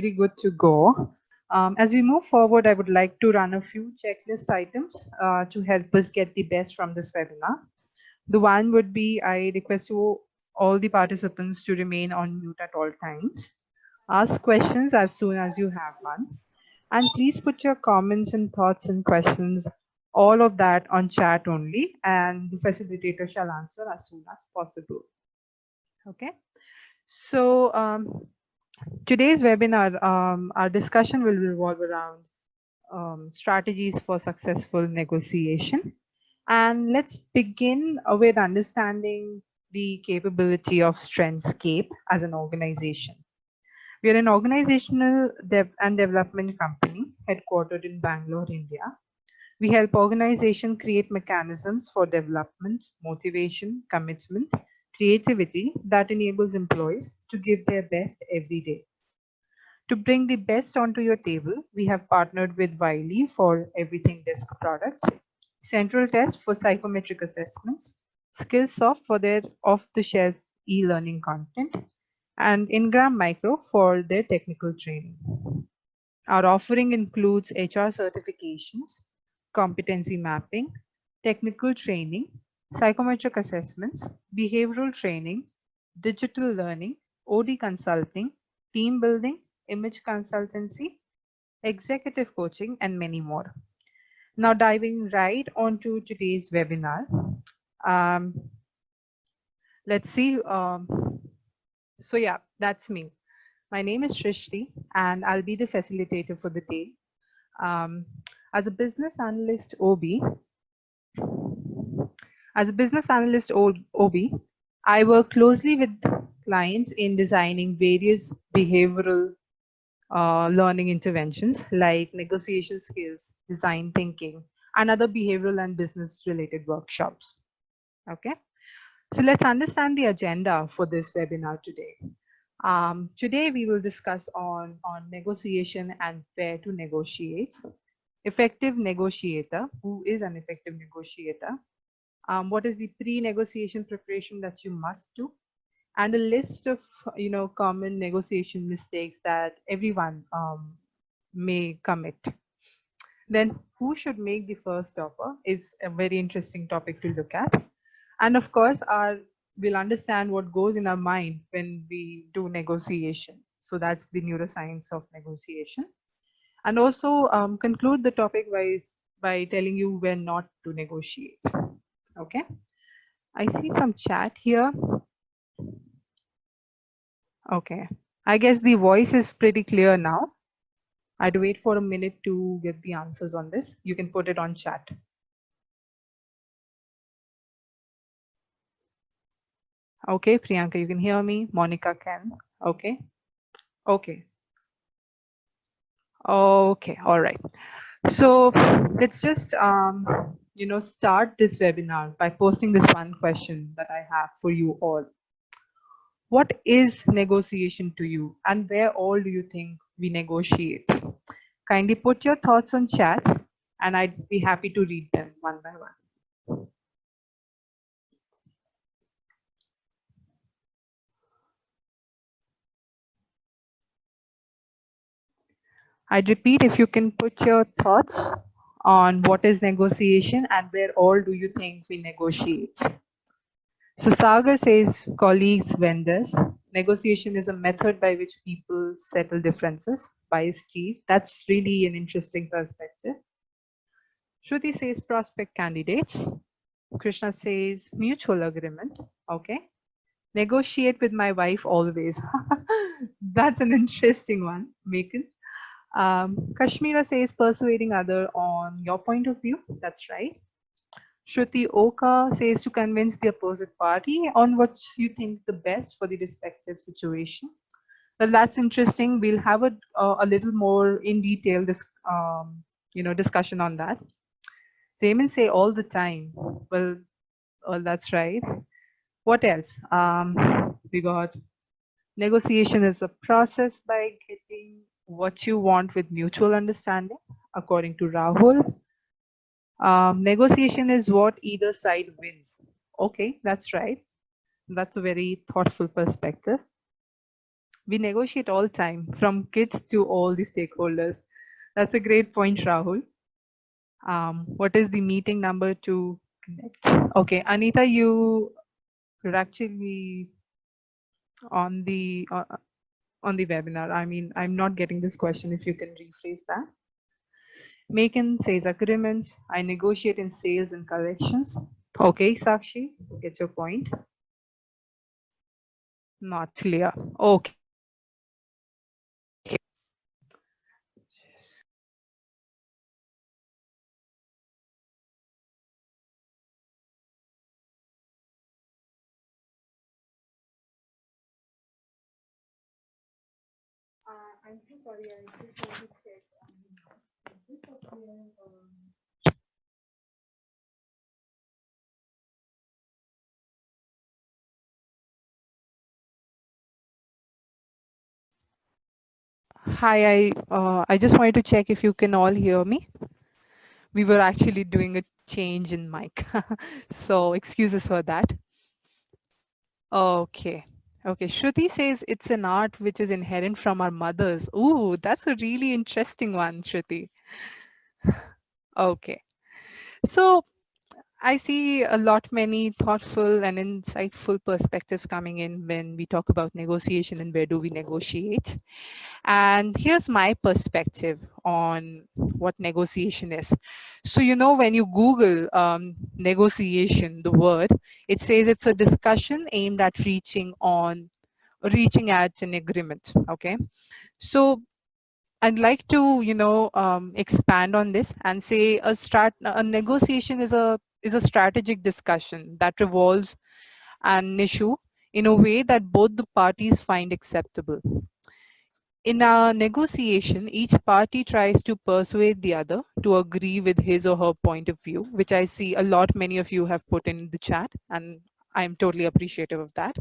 Very good to go. As we move forward, I would like to run a few checklist items to help us get the best from this webinar. The one would be I request you all the participants to remain on mute at all times. Ask questions as soon as you have one. And please put your comments and thoughts and questions, all of that on chat only, and the facilitator shall answer as soon as possible. Okay. So today's webinar, our discussion will revolve around strategies for successful negotiation. And let's begin with understanding the capability of Strendscape as an organization. We are an organizational and development company headquartered in Bangalore, India. We help organizations create mechanisms for development, motivation, commitment, creativity that enables employees to give their best every day. To bring the best onto your table, we have partnered with Wiley for Everything Desk products, Central Test for psychometric assessments, Skillsoft for their off-the-shelf e-learning content, and Ingram Micro for their technical training. Our offering includes HR certifications, competency mapping, technical training, psychometric assessments, behavioral training, digital learning, OD consulting, team building, image consultancy, executive coaching, and many more. Now diving right onto today's webinar. Let's see. So yeah, that's me. My name is Shrishti, and I'll be the facilitator for the day. As a business analyst OB, I work closely with clients in designing various behavioral learning interventions like negotiation skills, design thinking, and other behavioral and business related workshops. Okay, so let's understand the agenda for this webinar today. Today we will discuss on negotiation and where to negotiate, effective negotiator, who is an effective negotiator, what is the pre-negotiation preparation that you must do, and a list of common negotiation mistakes that everyone may commit. Then who should make the first offer is a very interesting topic to look at. And of course, we'll understand what goes in our mind when we do negotiation. So that's the neuroscience of negotiation. And also conclude the topic by telling you when not to negotiate. Okay. I see some chat here. Okay. I guess the voice is pretty clear now. I'd wait for a minute to get the answers on this. You can put it on chat. Okay, Priyanka, you can hear me. Monica can. Okay. Okay. Okay. All right. So let's just start this webinar by posting this one question that I have for you all. What is negotiation to you, and where all do you think we negotiate? Kindly put your thoughts on chat, and I'd be happy to read them one by one. I'd repeat, if you can put your thoughts on what is negotiation and where all do you think we negotiate. So Sagar says colleagues, vendors. Negotiation is a method by which people settle differences. By Steve. That's really an interesting perspective. Shruti says prospect candidates. Krishna says mutual agreement. Okay. Negotiate with my wife always. That's an interesting one, Mekan. Kashmira says persuading other on your point of view. That's right. Shruti Oka says to convince the opposite party on what you think the best for the respective situation. Well, that's interesting. We'll have a little more in detail discussion on that. Raymond say all the time. Well, that's right. What else? We got negotiation is a process by getting what you want with mutual understanding, according to Rahul. Negotiation is what either side wins. Okay, that's right. That's a very thoughtful perspective. We negotiate all time, from kids to all the stakeholders. That's a great point, Rahul. What is the meeting number to connect? Okay, Anita, you are actually on the webinar. I mean, I'm not getting this question. If you can rephrase that. Make in sales agreements. I negotiate in sales and collections. Okay, Sakshi, get your point. Not clear. Okay. I'm so sorry. I just want to check. Is this okay? Hi, I just wanted to check if you can all hear me. We were actually doing a change in mic, so excuses for that. Okay. Okay. Shruti says it's an art which is inherent from our mothers. Ooh, that's a really interesting one, Shruti. Okay. So I see a lot many thoughtful and insightful perspectives coming in when we talk about negotiation and where do we negotiate. And here's my perspective on what negotiation is. So, when you Google negotiation, the word, it says it's a discussion aimed at reaching at an agreement. Okay. So I'd like to, expand on this and say a negotiation is a strategic discussion that revolves an issue in a way that both the parties find acceptable. In a negotiation, each party tries to persuade the other to agree with his or her point of view, which I see a lot many of you have put in the chat, and I'm totally appreciative of that.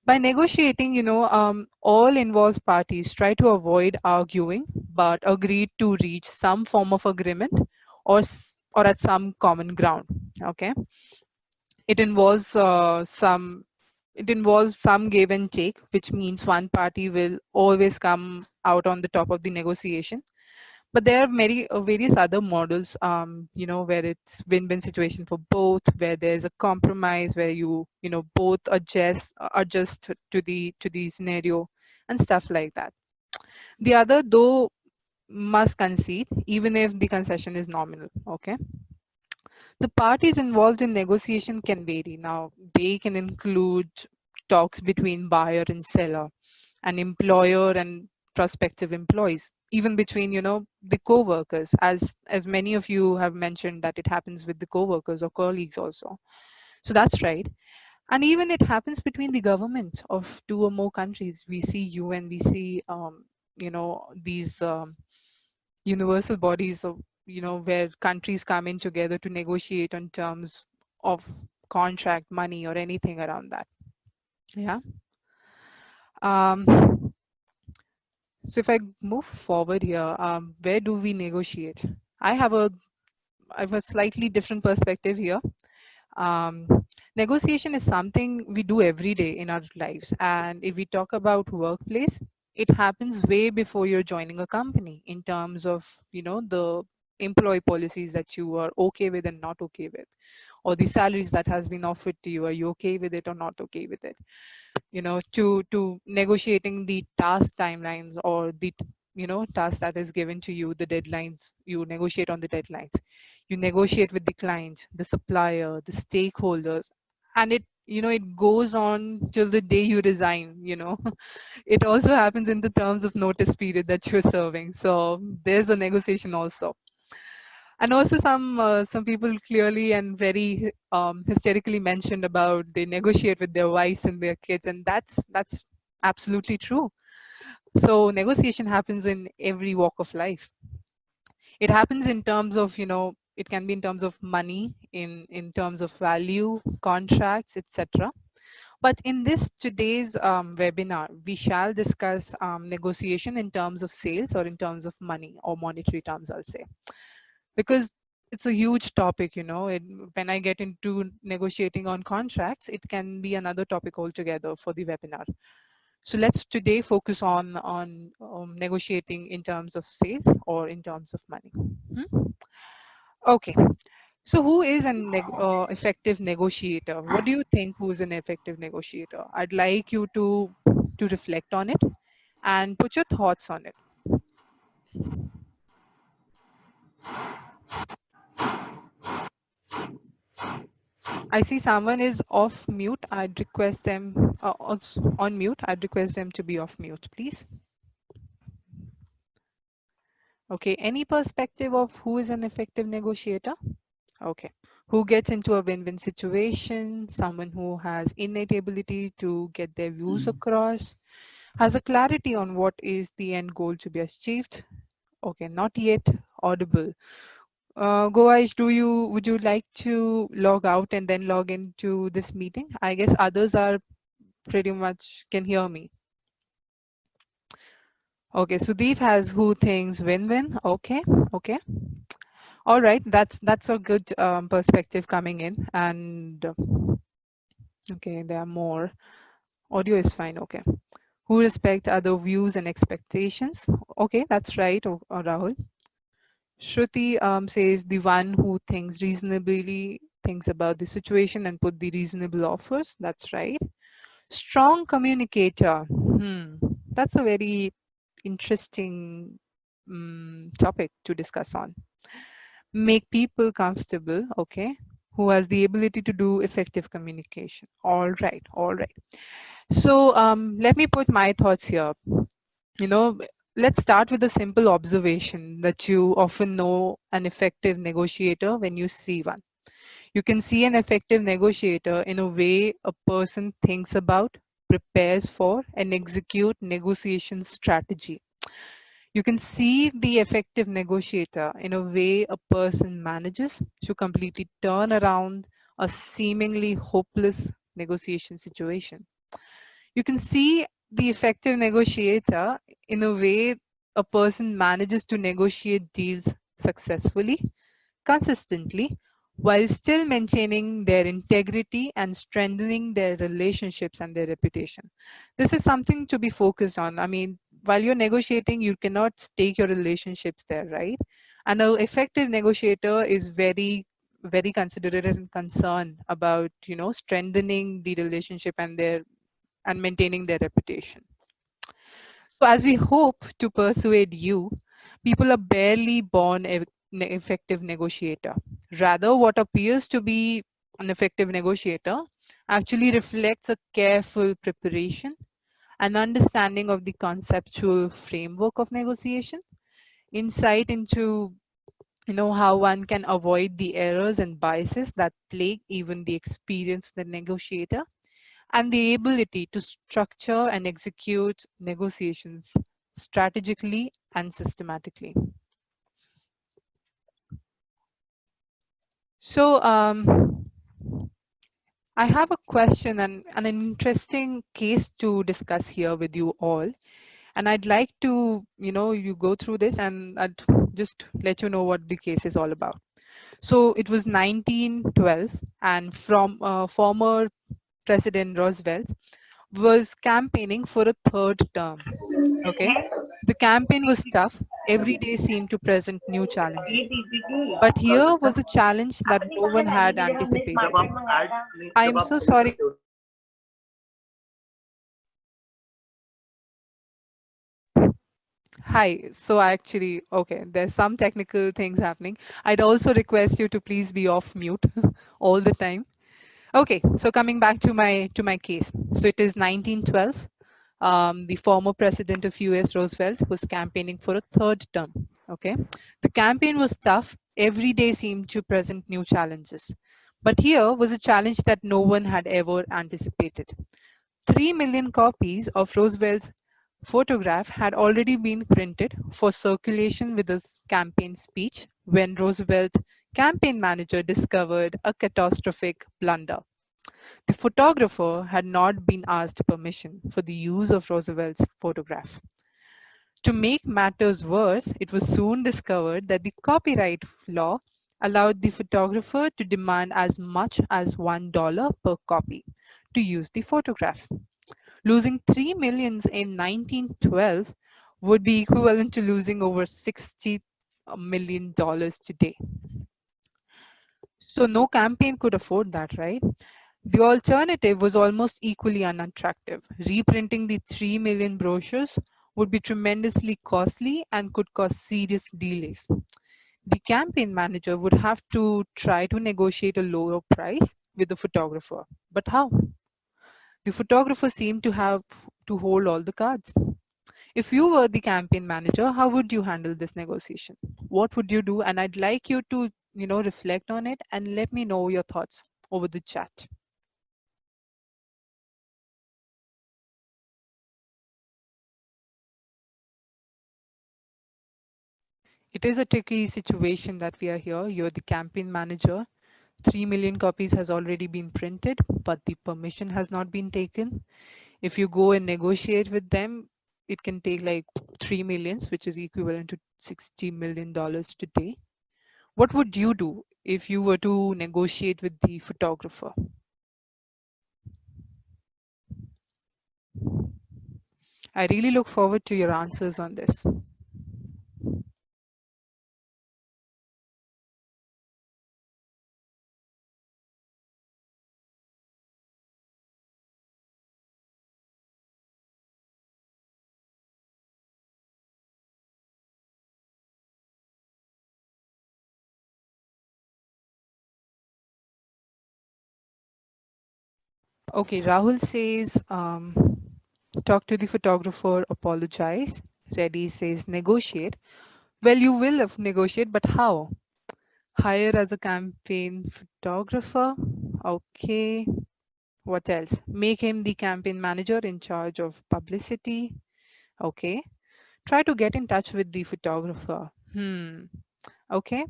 By negotiating, all involved parties try to avoid arguing, but agree to reach some form of agreement or at some common ground. Okay, it involves it involves some give and take, which means one party will always come out on the top of the negotiation. But there are many various other models, where it's win-win situation for both, where there's a compromise, where both adjust to the scenario and stuff like that. The other, though, must concede, even if the concession is nominal. Okay. The parties involved in negotiation can vary. Now, they can include talks between buyer and seller, an employer and prospective employees, even between the co-workers, as many of you have mentioned that it happens with the co-workers or colleagues also. So that's right. And even it happens between the government of two or more countries. We see UN, we see these universal bodies of where countries come in together to negotiate on terms of contract, money, or anything around that. Yeah. um, So if I move forward here, where do we negotiate? I have a I have a slightly different perspective here. Um, Negotiation is something we do every day in our lives, and if we talk about workplace, it happens way before you're joining a company in terms of the employee policies that you are okay with and not okay with, or the salaries that has been offered to you. Are you okay with it or not okay with it? To negotiating the task timelines, or the task that is given to you, the deadlines. You negotiate on the deadlines, you negotiate with the client, the supplier, the stakeholders, and it goes on till the day you resign. It also happens in the terms of notice period that you're serving, so there's a negotiation also. And also some people clearly and very hysterically mentioned about they negotiate with their wives and their kids, and that's absolutely true. So negotiation happens in every walk of life. It happens in terms of it can be in terms of money, in terms of value, contracts, etc. But in this today's webinar, we shall discuss negotiation in terms of sales, or in terms of money or monetary terms, I'll say, because it's a huge topic. When I get into negotiating on contracts, it can be another topic altogether for the webinar. So let's today focus on negotiating in terms of sales or in terms of money. Okay. So who is an effective negotiator? What do you think who is an effective negotiator? I'd like you to reflect on it and put your thoughts on it. I see someone is off mute. I'd request them on mute. I'd request them to be off mute, please. Okay. Any perspective of who is an effective negotiator? Okay. Who gets into a win-win situation? Someone who has innate ability to get their views across, has a clarity on what is the end goal to be achieved. Okay, not yet audible. Goaish, would you like to log out and then log into this meeting? I guess others are pretty much can hear me. Okay, Sudeep has who thinks win-win. Okay, okay. All right, that's a good perspective coming in. And okay, there are more. Audio is fine. Okay. Who respect other views and expectations? Okay, that's right, Rahul. Shruti says the one who thinks reasonably, thinks about the situation and put the reasonable offers. That's right. Strong communicator. That's a very interesting topic to discuss on. Make people comfortable. Okay. Who has the ability to do effective communication. All right. All right. So let me put my thoughts here. You know, let's start with a simple observation that you often know an effective negotiator when you see one. You can see an effective negotiator in a way a person thinks about, prepares for, and execute negotiation strategy. You can see the effective negotiator in a way a person manages to completely turn around a seemingly hopeless negotiation situation. You can see the effective negotiator in a way a person manages to negotiate deals successfully, consistently, while still maintaining their integrity and strengthening their relationships and their reputation. This is something to be focused on. I mean, while you're negotiating, you cannot stake your relationships there, right? And an effective negotiator is very considerate and concerned about, strengthening the relationship and maintaining their reputation. So as we hope to persuade you, people are barely born an effective negotiator. Rather, what appears to be an effective negotiator actually reflects a careful preparation, an understanding of the conceptual framework of negotiation, insight into how one can avoid the errors and biases that plague even the experienced negotiator, and the ability to structure and execute negotiations strategically and systematically. So I have a question and an interesting case to discuss here with you all. And I'd like to, you go through this and I'd just let you know what the case is all about. So it was 1912 and from former President Roosevelt was campaigning for a third term. Okay. The campaign was tough. Every day seemed to present new challenges. But here was a challenge that no one had anticipated. I am so sorry. Hi. So actually, okay, there's some technical things happening. I'd also request you to please be off mute all the time. Okay, so coming back to my case. So it is 1912. The former president of US, Roosevelt, was campaigning for a third term. Okay, the campaign was tough. Every day seemed to present new challenges. But here was a challenge that no one had ever anticipated. 3 million copies of Roosevelt's photograph had already been printed for circulation with his campaign speech when Roosevelt's campaign manager discovered a catastrophic blunder. The photographer had not been asked permission for the use of Roosevelt's photograph. To make matters worse, it was soon discovered that the copyright law allowed the photographer to demand as much as $1 per copy to use the photograph. Losing 3 millions in 1912 would be equivalent to losing over $60 million today. So no campaign could afford that, right? The alternative was almost equally unattractive. Reprinting the 3 million brochures would be tremendously costly and could cause serious delays. The campaign manager would have to try to negotiate a lower price with the photographer. But how? The photographer seemed to have to hold all the cards. If you were the campaign manager, how would you handle this negotiation? What would you do? And I'd like you to, reflect on it and let me know your thoughts over the chat. It is a tricky situation that we are here. You're the campaign manager. 3 million copies has already been printed, but the permission has not been taken. If you go and negotiate with them, it can take like 3 millions, which is equivalent to $60 million today. What would you do if you were to negotiate with the photographer? I really look forward to your answers on this. Okay, Rahul says, talk to the photographer, apologize. Reddy says, negotiate. Well, you will negotiate, but how? Hire as a campaign photographer. Okay. What else? Make him the campaign manager in charge of publicity. Okay. Try to get in touch with the photographer. Okay.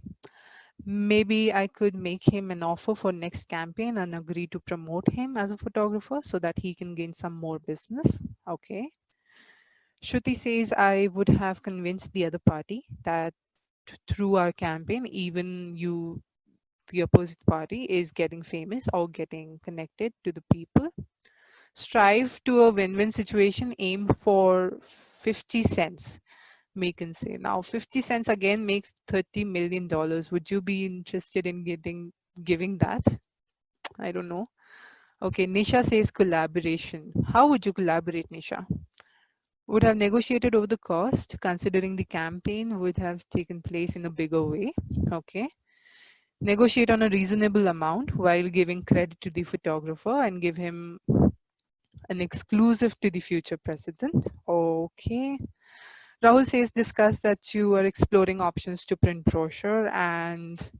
Maybe I could make him an offer for next campaign and agree to promote him as a photographer so that he can gain some more business. Okay. Shruti says I would have convinced the other party that through our campaign, even the opposite party, is getting famous or getting connected to the people. Strive to a win-win situation. Aim for 50 cents. Macon say. Now 50 cents again makes $30 million. Would you be interested in giving that? I don't know. Okay, Nisha says collaboration. How would you collaborate, Nisha? Would have negotiated over the cost, considering the campaign would have taken place in a bigger way. Okay. Negotiate on a reasonable amount while giving credit to the photographer and give him an exclusive to the future president. Okay. Rahul says discuss that you are exploring options to print brochure and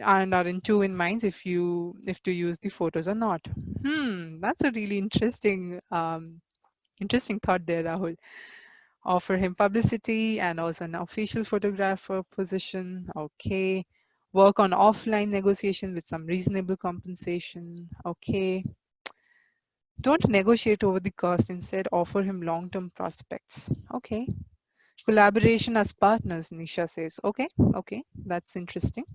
are in two in minds if to use the photos or not. That's a really interesting thought there, Rahul. Offer him publicity and also an official photographer position. Okay. Work on offline negotiation with some reasonable compensation. Okay. Don't negotiate over the cost. Instead, offer him long-term prospects. Okay. Collaboration as partners, Nisha says. Okay. Okay. That's interesting.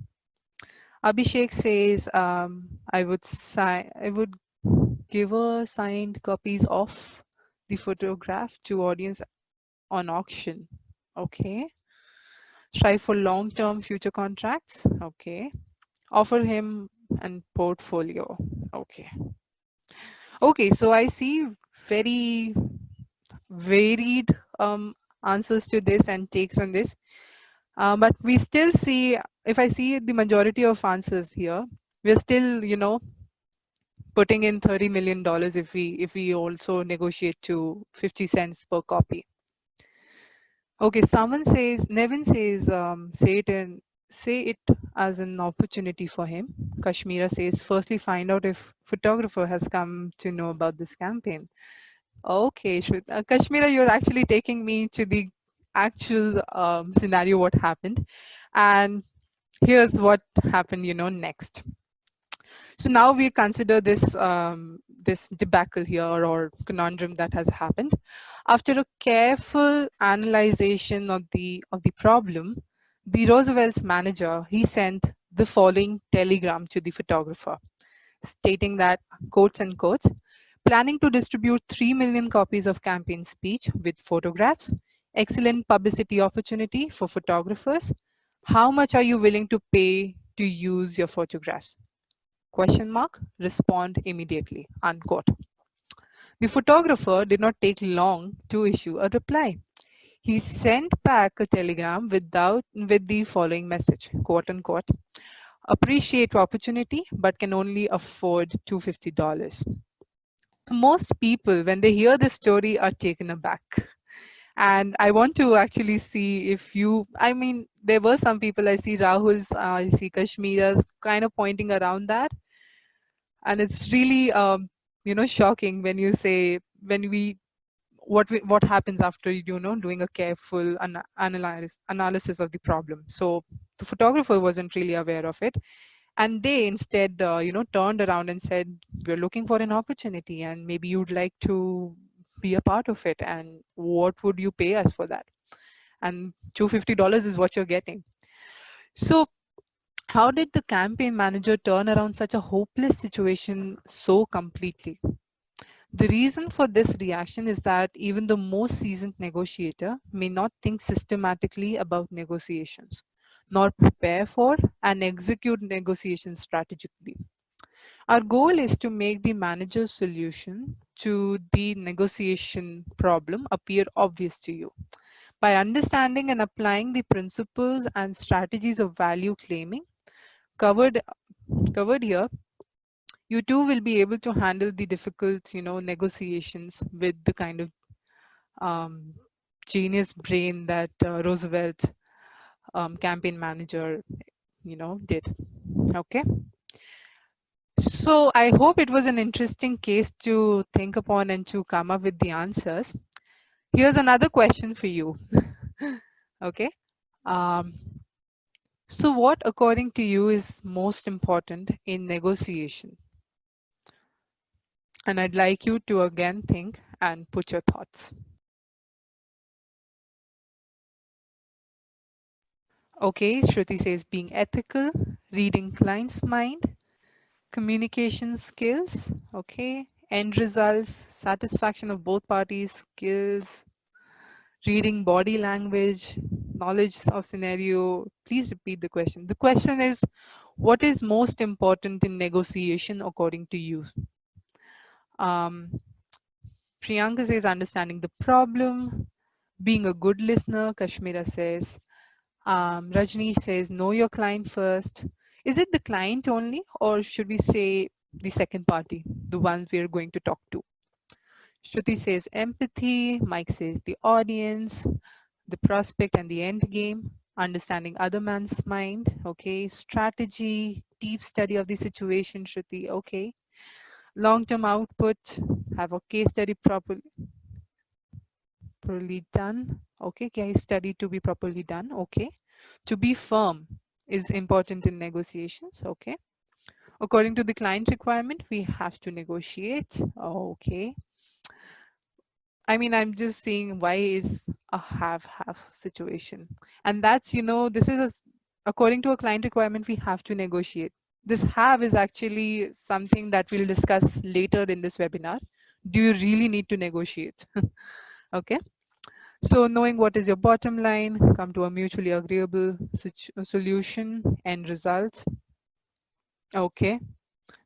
Abhishek says, I would give her signed copies of the photograph to audience on auction. Okay. Strive for long-term future contracts. Okay. Offer him an portfolio. Okay. Okay, so I see very varied answers to this and takes on this. But we still see, if I see the majority of answers here, we're still, putting in $30 million if we also negotiate to 50 cents per copy. Okay, someone says, Nevin says, say it as an opportunity for him. Kashmira says, firstly, find out if photographer has come to know about this campaign. Okay, Kashmira, you're actually taking me to the actual scenario, what happened. And here's what happened, next. So now we consider this debacle here or conundrum that has happened. After a careful analyzation of the problem, the Roosevelt's manager, he sent the following telegram to the photographer, stating that, quotes and quotes, Planning to distribute 3 million copies of campaign speech with photographs. Excellent publicity opportunity for photographers. How much are you willing to pay to use your photographs? Question mark. Respond immediately. Unquote. The photographer did not take long to issue a reply. He sent back a telegram with the following message, quote unquote, appreciate opportunity, but can only afford $250. So most people, when they hear this story, are taken aback. And I want to actually see if you, I mean, there were some people, I see Rahul's, I see Kashmira's kind of pointing around that. And it's really, shocking when you say, when we what happens after doing a careful analysis of the problem. So the photographer wasn't really aware of it, and they instead turned around and said, we're looking for an opportunity and maybe you'd like to be a part of it, and what would you pay us for that? And $250 is what you're getting. So how did the campaign manager turn around such a hopeless situation so completely? The reason for this reaction is that even the most seasoned negotiator may not think systematically about negotiations, nor prepare for and execute negotiations strategically. Our goal is to make the manager's solution to the negotiation problem appear obvious to you. By understanding and applying the principles and strategies of value claiming covered here, you too will be able to handle the difficult, negotiations with the kind of um, genius brain that Roosevelt campaign manager, did. Okay. So I hope it was an interesting case to think upon and to come up with the answers. Here's another question for you. Okay. Um, so what, according to you, is most important in negotiation? And I'd like you to again think and put your thoughts. Okay, Shruti says being ethical, reading client's mind, communication skills, okay, end results, satisfaction of both parties, skills, reading body language, knowledge of scenario. Please repeat the question. The question is, what is most important in negotiation according to you? Priyanka says understanding the problem, being a good listener. Kashmira says, Rajneesh says, know your client first. Is it the client only, or should we say the second party, the ones we are going to talk to? Shruti says empathy. Mike says the audience, the prospect and the end game, understanding other man's mind. Okay, strategy, deep study of the situation. Shruti, okay. Long-term output, have a case study properly done. Okay, case study to be properly done. Okay. To be firm is important in negotiations. Okay. According to the client requirement, we have to negotiate. Okay. I mean, I'm just seeing why is a have-have situation. And that's, this is according to a client requirement, we have to negotiate. This have is actually something that we'll discuss later in this webinar. Do you really need to negotiate? Okay. So knowing what is your bottom line, come to a mutually agreeable solution, end result. Okay.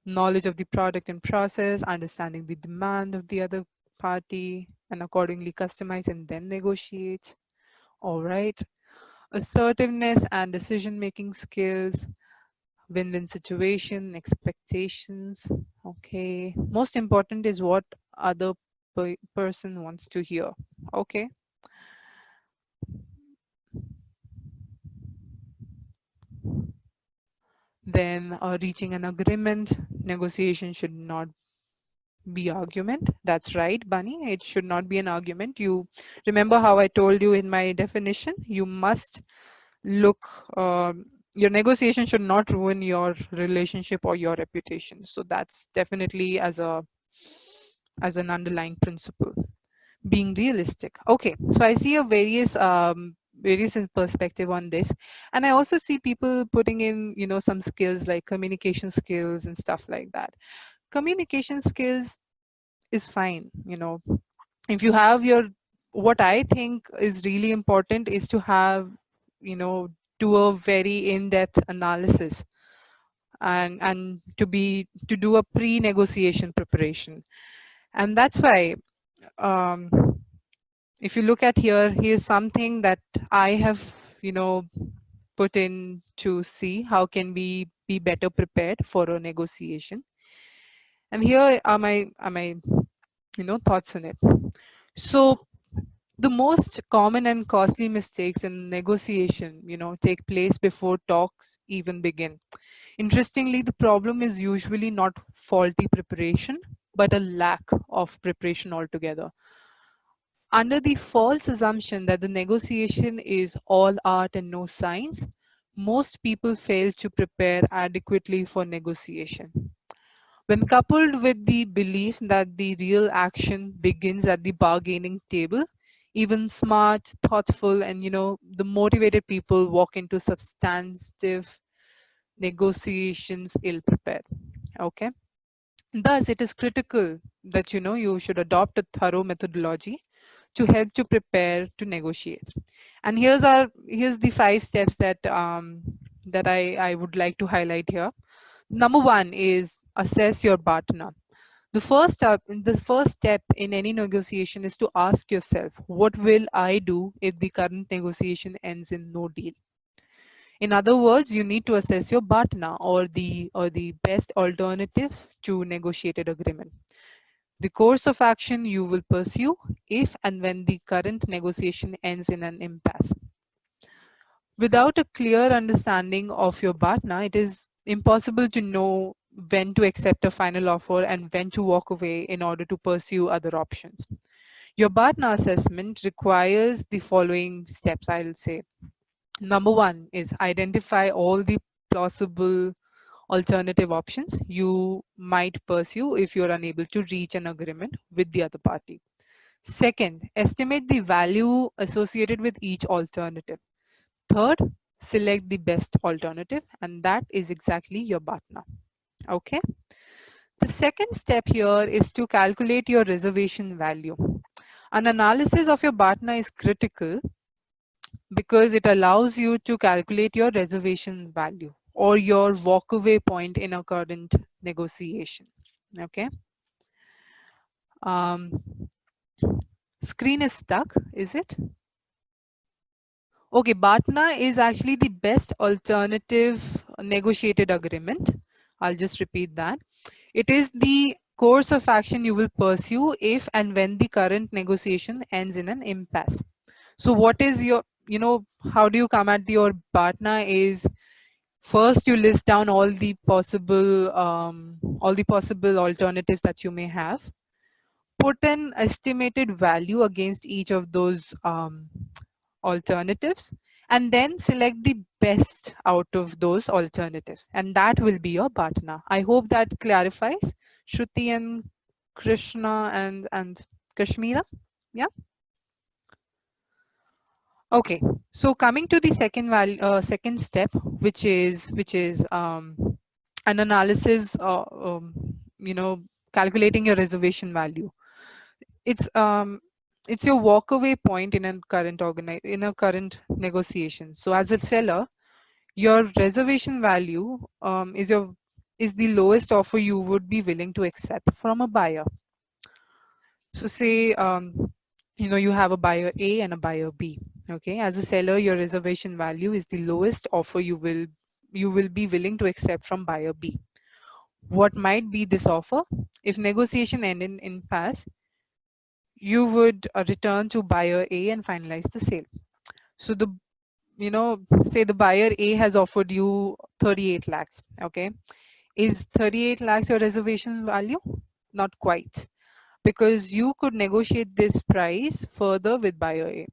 Knowledge of the product and process, understanding the demand of the other party, and accordingly customize and then negotiate. All right. Assertiveness and decision-making skills, win-win situation, expectations. Okay. Most important is what other person wants to hear. Okay. Then reaching an agreement, negotiation should not be argument. That's right, Bunny. It should not be an argument. You remember how I told you in my definition, you must look, your negotiation should not ruin your relationship or your reputation. So that's definitely as an underlying principle. Being realistic. Okay, so I see a various perspective on this, and I also see people putting in some skills like communication skills and stuff like that. Communication skills, is fine. If you have your, what I think is really important is to have, do a very in-depth analysis, and to do a pre-negotiation preparation. And that's why, um, if you look at here, here's something that I have, put in to see how can we be better prepared for a negotiation. And here are my thoughts on it. So the most common and costly mistakes in negotiation, take place before talks even begin. Interestingly, the problem is usually not faulty preparation, but a lack of preparation altogether. Under the false assumption that the negotiation is all art and no science, most people fail to prepare adequately for negotiation. When coupled with the belief that the real action begins at the bargaining table, even smart, thoughtful, and the motivated people walk into substantive negotiations ill prepared. Okay. Thus, it is critical that you should adopt a thorough methodology to help to prepare to negotiate. And here's the 5 steps that I would like to highlight here. Number one is assess your partner. The first step in any negotiation is to ask yourself, what will I do if the current negotiation ends in no deal? In other words, you need to assess your partner, or the best alternative to negotiated agreement. The course of action you will pursue if and when the current negotiation ends in an impasse. Without a clear understanding of your partner, it is impossible to know when to accept a final offer and when to walk away in order to pursue other options. Your partner assessment requires the following steps, I'll say. Number one is identify all the plausible alternative options you might pursue if you're unable to reach an agreement with the other party. Second, estimate the value associated with each alternative. Third, select the best alternative, and that is exactly your partner. Okay. The second step here is to calculate your reservation value. An analysis of your partner is critical because it allows you to calculate your reservation value or your walkaway point in a current negotiation. Okay. Um, Screen is stuck, is it? Okay, BATNA is actually the best alternative negotiated agreement. I'll just repeat that. It is the course of action you will pursue if and when the current negotiation ends in an impasse. So what is your, how do you come at your BATNA is, first you list down all the possible alternatives that you may have, put an estimated value against each of those alternatives, and then select the best out of those alternatives, and that will be your partner. I hope that clarifies, Shruti and Krishna and Kashmira. Yeah. Okay, so coming to the second step, which is an analysis, calculating your reservation value. It's um it's your walkaway point in a current negotiation. So as a seller, your reservation value is the lowest offer you would be willing to accept from a buyer. So say, you have a buyer A and a buyer B. Okay, as a seller, your reservation value is the lowest offer you will be willing to accept from buyer B. What might be this offer? If negotiation end in impasse, you would return to buyer A and finalize the sale. So say the buyer A has offered you 38 lakhs. Okay. Is 38 lakhs your reservation value? Not quite, because you could negotiate this price further with buyer A.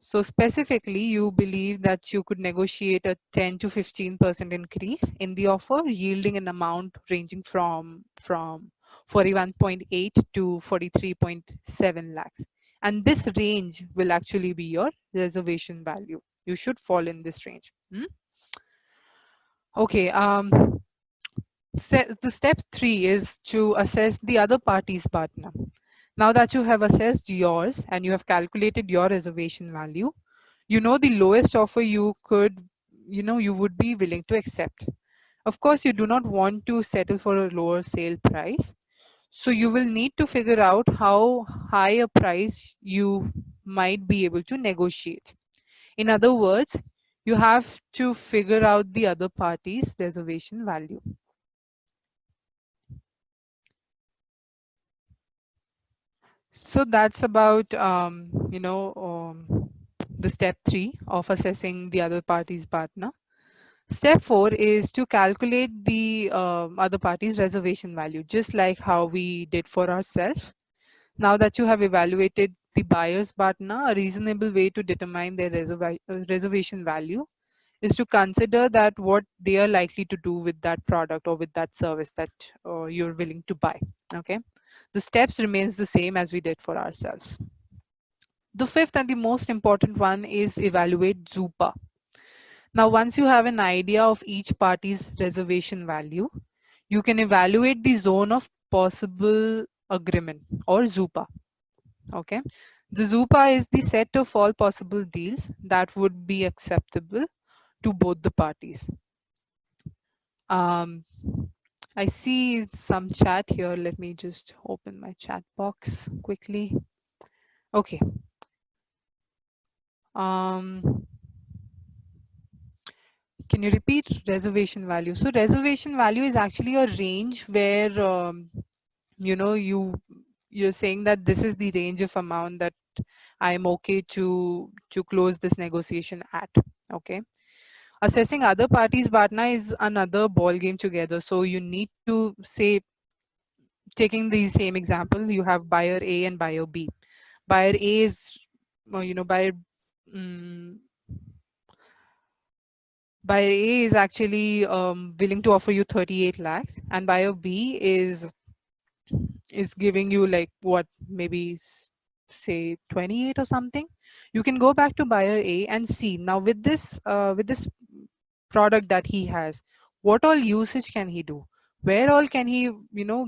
So specifically, you believe that you could negotiate a 10 to 15% increase in the offer, yielding an amount ranging from 41.8 to 43.7 lakhs. And this range will actually be your reservation value. You should fall in this range. Okay. The step 3 is to assess the other party's partner. Now that you have assessed yours and you have calculated your reservation value, you know the lowest offer you would be willing to accept. Of course, you do not want to settle for a lower sale price. So you will need to figure out how high a price you might be able to negotiate. In other words, you have to figure out the other party's reservation value. So that's about the step 3 of assessing the other party's partner. Step 4 is to calculate the other party's reservation value, just like how we did for ourselves. Now that you have evaluated the buyer's partner, a reasonable way to determine their reservation value is to consider that what they are likely to do with that product or with that service that you're willing to buy. Okay, the steps remains the same as we did for ourselves. The fifth and the most important one is evaluate Zupa. Now, once you have an idea of each party's reservation value, you can evaluate the zone of possible agreement or Zupa. Okay, the Zupa is the set of all possible deals that would be acceptable to both the parties. Um, I see some chat here. Let me just open my chat box quickly. Okay. Um, can you repeat reservation value? So reservation value is actually a range where you're saying that this is the range of amount that I'm okay to close this negotiation at. Okay. Assessing other parties' partner is another ball game together. So you need to say, taking the same example, you have buyer A and buyer B. Buyer A is, buyer mm, buyer A is actually willing to offer you 38 lakhs, and buyer B is giving you like what, maybe say 28 or something. You can go back to buyer A and see now with this product that he has, what all usage can he do, where all can he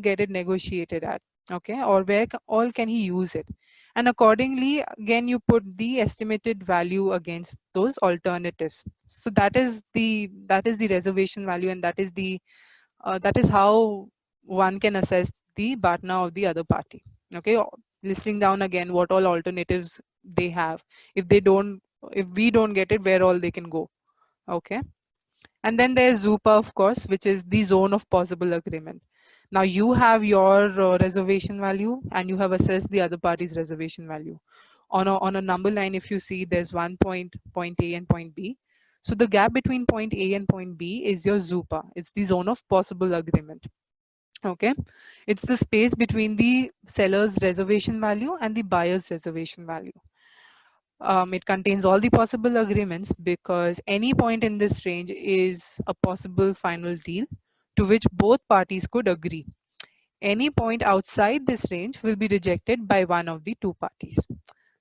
get it negotiated at. Okay, or where all can he use it, and accordingly again you put the estimated value against those alternatives. So that is the reservation value, and that is how one can assess the partner of the other party. Okay, listing down again what all alternatives they have. If we don't get it, where all they can go. Okay, and then there's Zupa, of course, which is the zone of possible agreement. Now you have your reservation value and you have assessed the other party's reservation value. On a number line, if you see there's point A and point B. So the gap between point A and point B is your Zupa. It's the zone of possible agreement. Okay. It's the space between the seller's reservation value and the buyer's reservation value. It contains all the possible agreements because any point in this range is a possible final deal to which both parties could agree. Any point outside this range will be rejected by one of the two parties.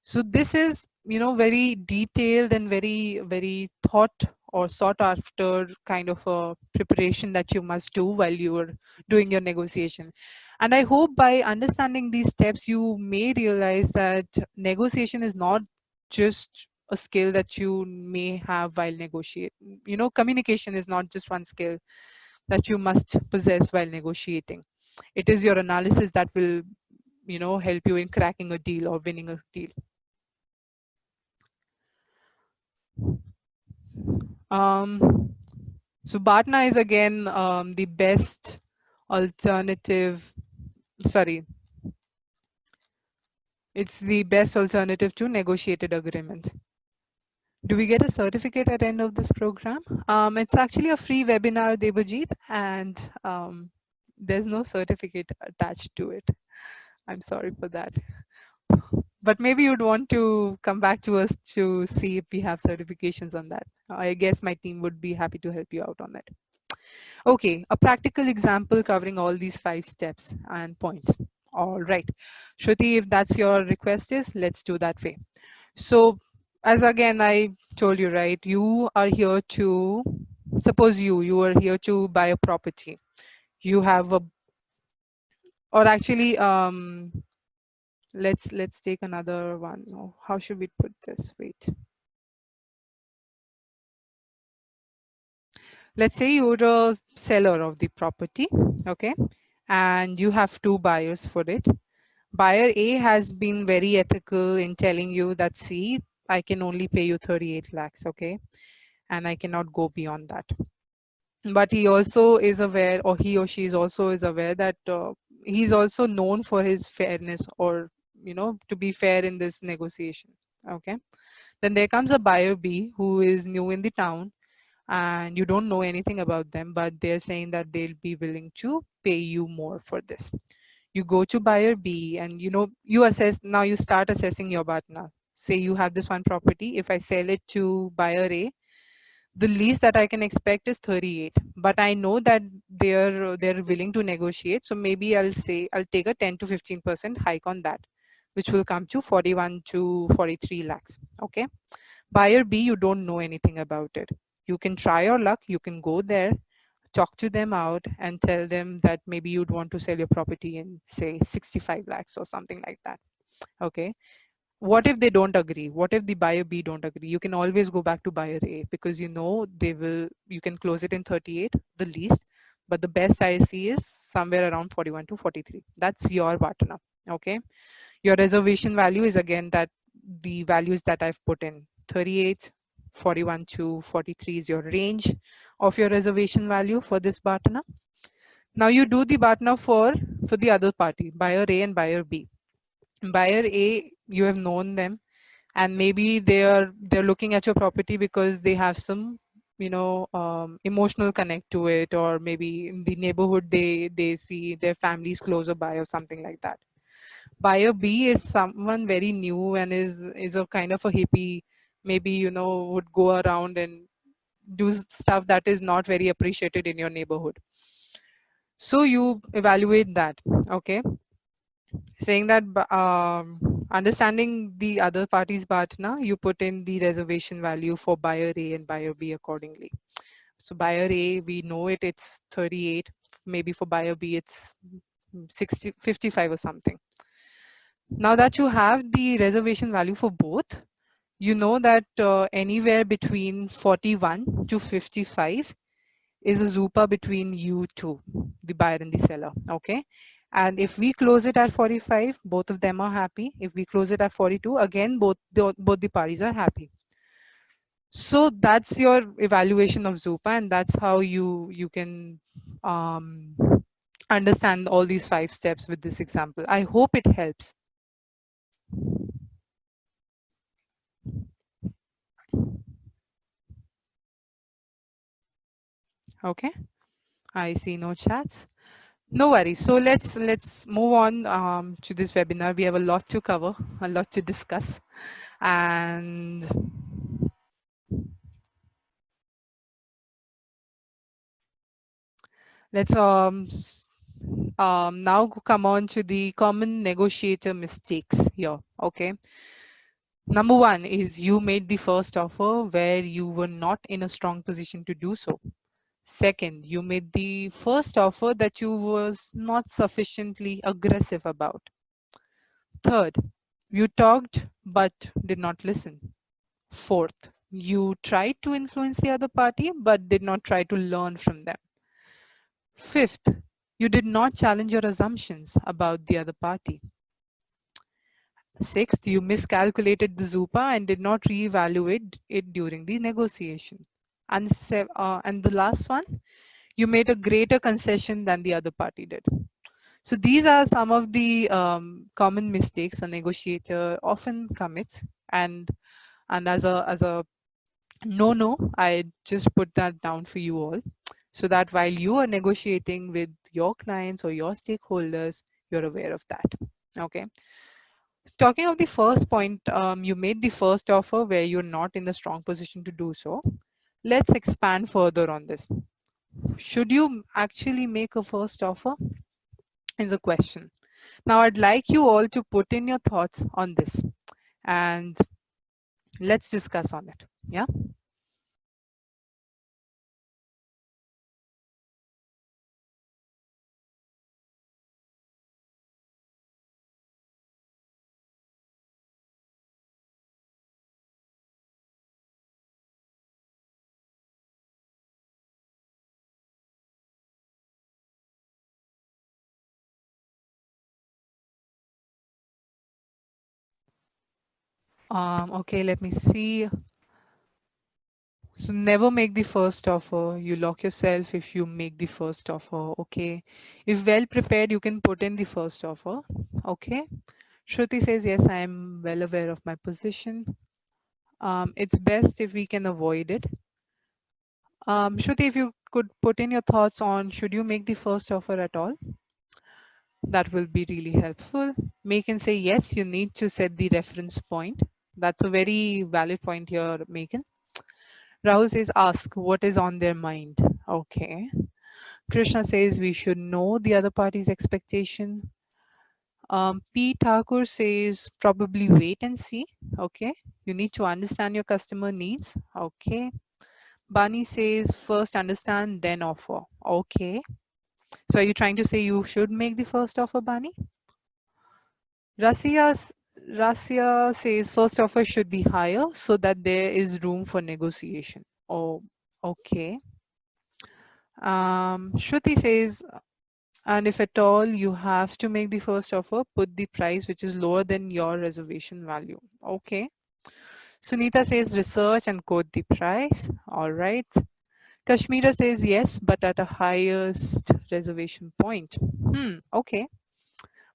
So this is, very detailed and very, very thought or sought after kind of a preparation that you must do while you are doing your negotiation. And I hope by understanding these steps, you may realize that negotiation is not just a skill that you may have while negotiating. Communication is not just one skill that you must possess while negotiating. It is your analysis that will, help you in cracking a deal or winning a deal. So BATNA is again the best alternative. Sorry, it's the best alternative to negotiated agreement. Do we get a certificate at the end of this program? It's actually a free webinar, Debajit, and there's no certificate attached to it. I'm sorry for that. But maybe you'd want to come back to us to see if we have certifications on that. I guess my team would be happy to help you out on that. Okay, a practical example covering all these 5 steps and points. All right, Shruti, if that's your request is, let's do that way. So as again, I told you, right, you are here to, suppose you are here to buy a property. you have a, or actually, let's take another one. Oh, how should we put this? Wait. Let's say you're a seller of the property, okay, and you have two buyers for it. Buyer A has been very ethical in telling you that, see, I can only pay you 38 lakhs, okay, and I cannot go beyond that. But he also is aware, or he or she is also is aware that he's also known for his fairness, or to be fair in this negotiation, okay. Then there comes a buyer B who is new in the town, and you don't know anything about them, but they're saying that they'll be willing to pay you more for this. You go to buyer B, and you assess. Now you start assessing your partner. Say you have this one property. If I sell it to buyer A, the least that I can expect is 38, but I know that they're willing to negotiate. So maybe I'll say I'll take a 10 to 15% hike on that, which will come to 41 to 43 lakhs. Okay. Buyer B, you don't know anything about it. You can try your luck. You can go there, talk to them out, and tell them that maybe you'd want to sell your property in, say, 65 lakhs or something like that. Okay. What if they don't agree? What if the buyer B don't agree? You can always go back to buyer A, because you can close it in 38, the least, but the best I see is somewhere around 41 to 43. That's your partner. Okay. Your reservation value is again that the values that I've put in: 38, 41 to 43 is your range of your reservation value for this partner. Now you do the partner for the other party, buyer A and buyer B. Buyer A, you have known them, and maybe they're looking at your property because they have some emotional connect to it, or maybe in the neighborhood they see their families closer by or something like that. Buyer B is someone very new and is a kind of a hippie, maybe would go around and do stuff that is not very appreciated in your neighborhood. So you evaluate that. Okay. Saying that, understanding the other party's partner, you put in the reservation value for buyer A and buyer B accordingly. So buyer A, we know it's 38. Maybe for buyer B, it's 60, 55 or something. Now that you have the reservation value for both, you know that anywhere between 41 to 55 is a Zupa between you two, the buyer and the seller. Okay. And if we close it at 45, both of them are happy. If we close it at 42, again, both the parties are happy. So that's your evaluation of Zupa, and that's how you can um, understand all these 5 steps with this example. I hope it helps. Okay. I see no chats. No worries. So let's move on to this webinar. We have a lot to cover, a lot to discuss, and let's now come on to the common negotiator mistakes here. Okay. Number one is you made the first offer where you were not in a strong position to do so. Second, you made the first offer that you was not sufficiently aggressive about. Third, you talked but did not listen. Fourth, you tried to influence the other party but did not try to learn from them. Fifth, you did not challenge your assumptions about the other party. Sixth, you miscalculated the Zupa and did not reevaluate it during the negotiation. And the last one, you made a greater concession than the other party did. So these are some of the common mistakes a negotiator often commits, and as a no, I just put that down for you all, so that while you are negotiating with your clients or your stakeholders, you're aware of that. Okay. Talking of the first point, you made the first offer where you're not in a strong position to do so. Let's expand further on this. Should you actually make a first offer? Is a question. Now, I'd like you all to put in your thoughts on this, and let's discuss on it. Yeah. Okay, let me see. So never make the first offer. You lock yourself if you make the first offer. Okay. If well prepared, you can put in the first offer. Okay. Shruti says, yes, I am well aware of my position. It's best if we can avoid it. Shruti, if you could put in your thoughts on should you make the first offer at all, that will be really helpful. May can say, yes, you need to set the reference point. That's a very valid point here, Megan. Rahul says, ask what is on their mind. Okay. Krishna says we should know the other party's expectation. P. Thakur says probably wait and see. Okay. You need to understand your customer needs. Okay. Bani says first understand, then offer. Okay. So are you trying to say you should make the first offer, Bani? Rasia, Rasia says first offer should be higher so that there is room for negotiation. Oh, okay. Shruti says, and if at all you have to make the first offer, put the price which is lower than your reservation value. Okay. Sunita says research and quote the price. All right. Kashmira says yes, but at a highest reservation point. Okay.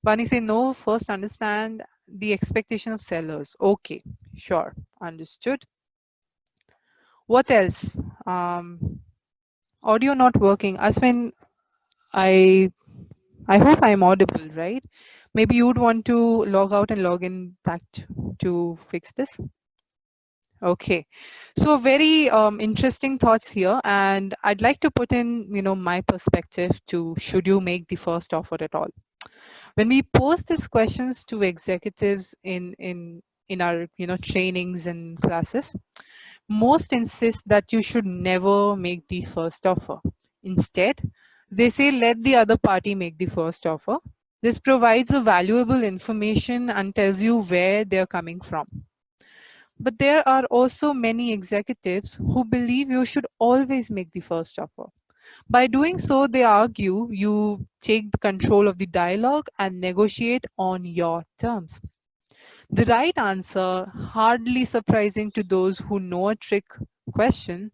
Bani say no, first understand the expectation of sellers. Okay, sure, understood. What else? Audio not working. Aswin, I I hope I'm audible, right? Maybe you would want to log out and log in back to fix this. Okay, so very interesting thoughts here, and I'd like to put in, my perspective to should you make the first offer at all. When we pose these questions to executives in our trainings and classes, most insist that you should never make the first offer. Instead, they say let the other party make the first offer. This provides a valuable information and tells you where they're coming from. But there are also many executives who believe you should always make the first offer. By doing so, they argue you take the control of the dialogue and negotiate on your terms. The right answer, hardly surprising to those who know a trick question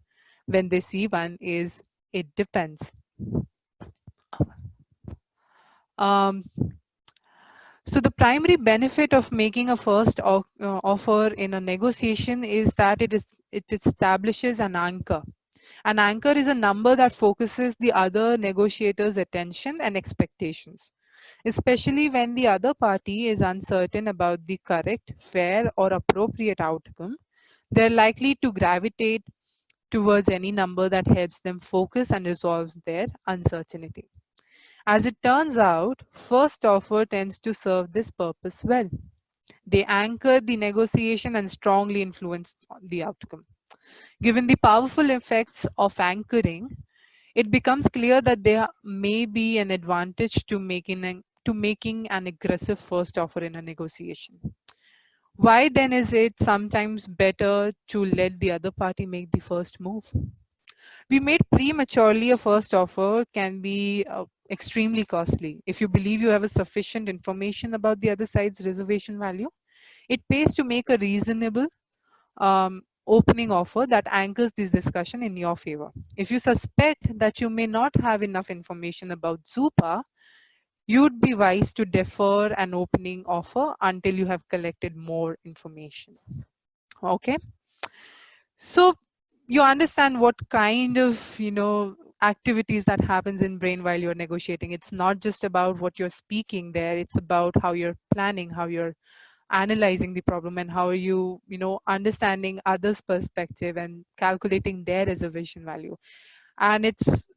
when they see one, is it depends. Um, so the primary benefit of making a first offer in a negotiation is that it establishes an anchor. An anchor is a number that focuses the other negotiator's attention and expectations, especially when the other party is uncertain about the correct, fair, or appropriate outcome. They're likely to gravitate towards any number that helps them focus and resolve their uncertainty. As it turns out, first offer tends to serve this purpose well. They anchor the negotiation and strongly influence the outcome. Given the powerful effects of anchoring, it becomes clear that there may be an advantage to making an aggressive first offer in a negotiation. Why then is it sometimes better to let the other party make the first move? We made prematurely a first offer can be extremely costly. If you believe you have a sufficient information about the other side's reservation value, it pays to make a reasonable opening offer that anchors this discussion in your favor. If you suspect that you may not have enough information about Zupa, you'd be wise to defer an opening offer until you have collected more information. Okay. So you understand what kind of, activities that happens in brain while you're negotiating. It's not just about what you're speaking there. It's about how you're planning, how you're analyzing the problem, and how are you, understanding others' perspective and calculating their reservation value. And it's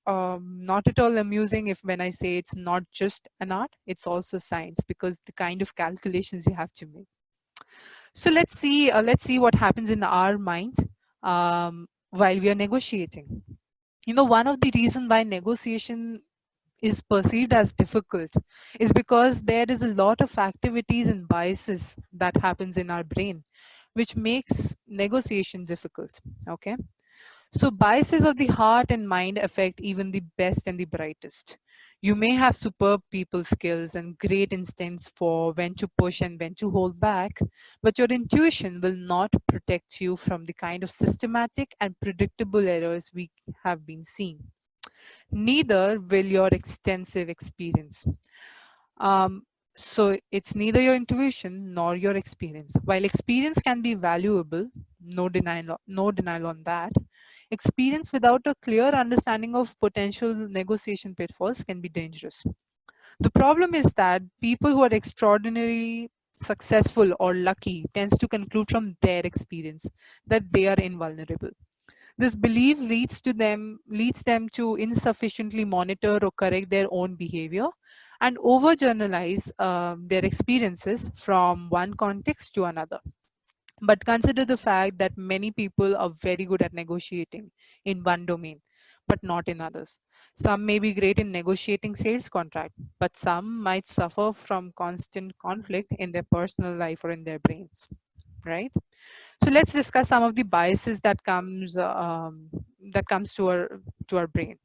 not at all amusing if when I say it's not just an art, it's also science, because the kind of calculations you have to make. So let's see what happens in our mind while we are negotiating. One of the reasons why negotiation is perceived as difficult is because there is a lot of activities and biases that happens in our brain which makes negotiation difficult. Okay, So biases of the heart and mind affect even the best and the brightest. You may have superb people skills and great instincts for when to push and when to hold back, but your intuition will not protect you from the kind of systematic and predictable errors we have been seeing. Neither will your extensive experience. Um, so it's neither your intuition nor your experience. While experience can be valuable, no denial on that. Experience without a clear understanding of potential negotiation pitfalls can be dangerous. The problem is that people who are extraordinarily successful or lucky tends to conclude from their experience that they are invulnerable. This belief leads them to insufficiently monitor or correct their own behavior and overgeneralize their experiences from one context to another. But consider the fact that many people are very good at negotiating in one domain, but not in others. Some may be great in negotiating sales contract, but some might suffer from constant conflict in their personal life or in their brains, right? So let's discuss some of the biases that comes to our brain.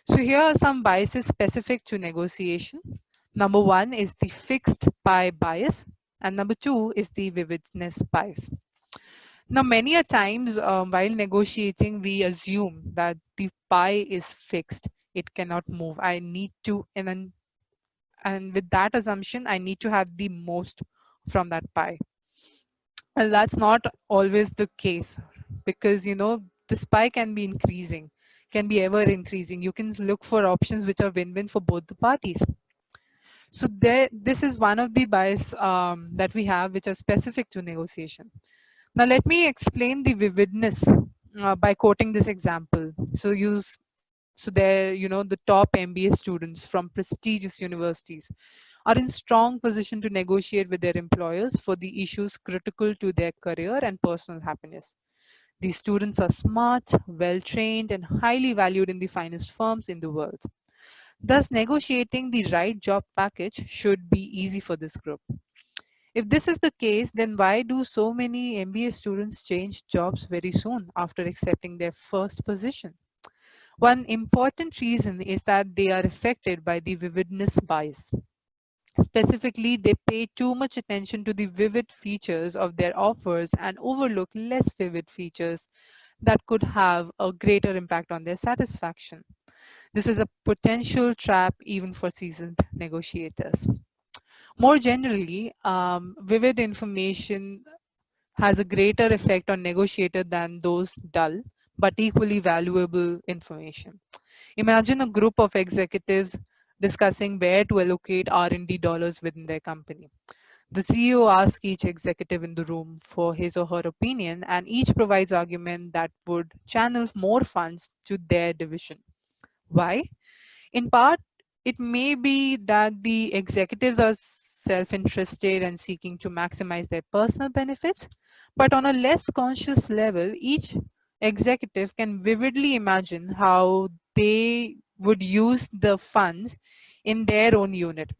So here are some biases specific to negotiation. Number one is the fixed pie bias, and number two is the vividness bias. Now, many a times while negotiating, we assume that the pie is fixed; it cannot move. I need to, and with that assumption, I need to have the most from that pie. Well, that's not always the case because the pie can be increasing, can be ever increasing. You can look for options which are win-win for both the parties. So this is one of the bias that we have, which are specific to negotiation. Now let me explain the vividness by quoting this example. So there, the top MBA students from prestigious universities are in strong position to negotiate with their employers for the issues critical to their career and personal happiness. These students are smart, well trained, and highly valued in the finest firms in the world. Thus, negotiating the right job package should be easy for this group. If this is the case, then why do so many MBA students change jobs very soon after accepting their first position? One important reason is that they are affected by the vividness bias. Specifically, they pay too much attention to the vivid features of their offers and overlook less vivid features that could have a greater impact on their satisfaction. This is a potential trap even for seasoned negotiators. More generally, vivid information has a greater effect on negotiator than those dull but equally valuable information. Imagine a group of executives discussing where to allocate R&D dollars within their company. The CEO asks each executive in the room for his or her opinion, and each provides argument that would channel more funds to their division. Why? In part, it may be that the executives are self-interested and seeking to maximize their personal benefits, but on a less conscious level, each executive can vividly imagine how they would use the funds in their own unit.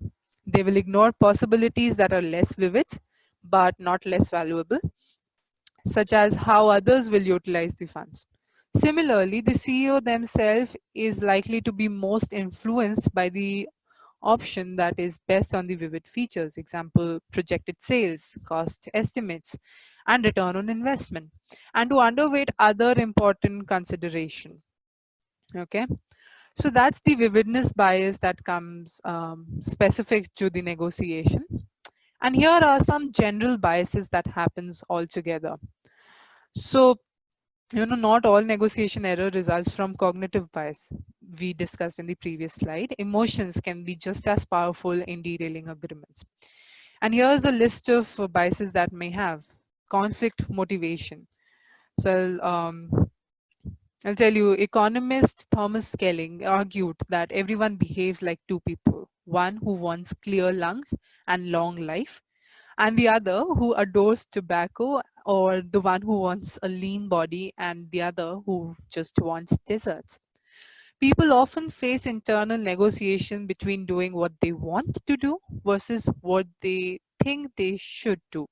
They will ignore possibilities that are less vivid but not less valuable, such as how others will utilize the funds. Similarly, the CEO themselves is likely to be most influenced by the option that is best on the vivid features, example, projected sales, cost estimates, and return on investment, and to underweight other important consideration. Okay, so that's the vividness bias that comes specific to the negotiation. And here are some general biases that happens altogether. So not all negotiation error results from cognitive bias. We discussed in the previous slide. Emotions can be just as powerful in derailing agreements. And here's a list of biases that may have conflict motivation. So I'll tell you, economist Thomas Schelling argued that everyone behaves like two people, one who wants clear lungs and long life, and the other who adores tobacco, or the one who wants a lean body and the other who just wants desserts. People often face internal negotiation between doing what they want to do versus what they think they should do.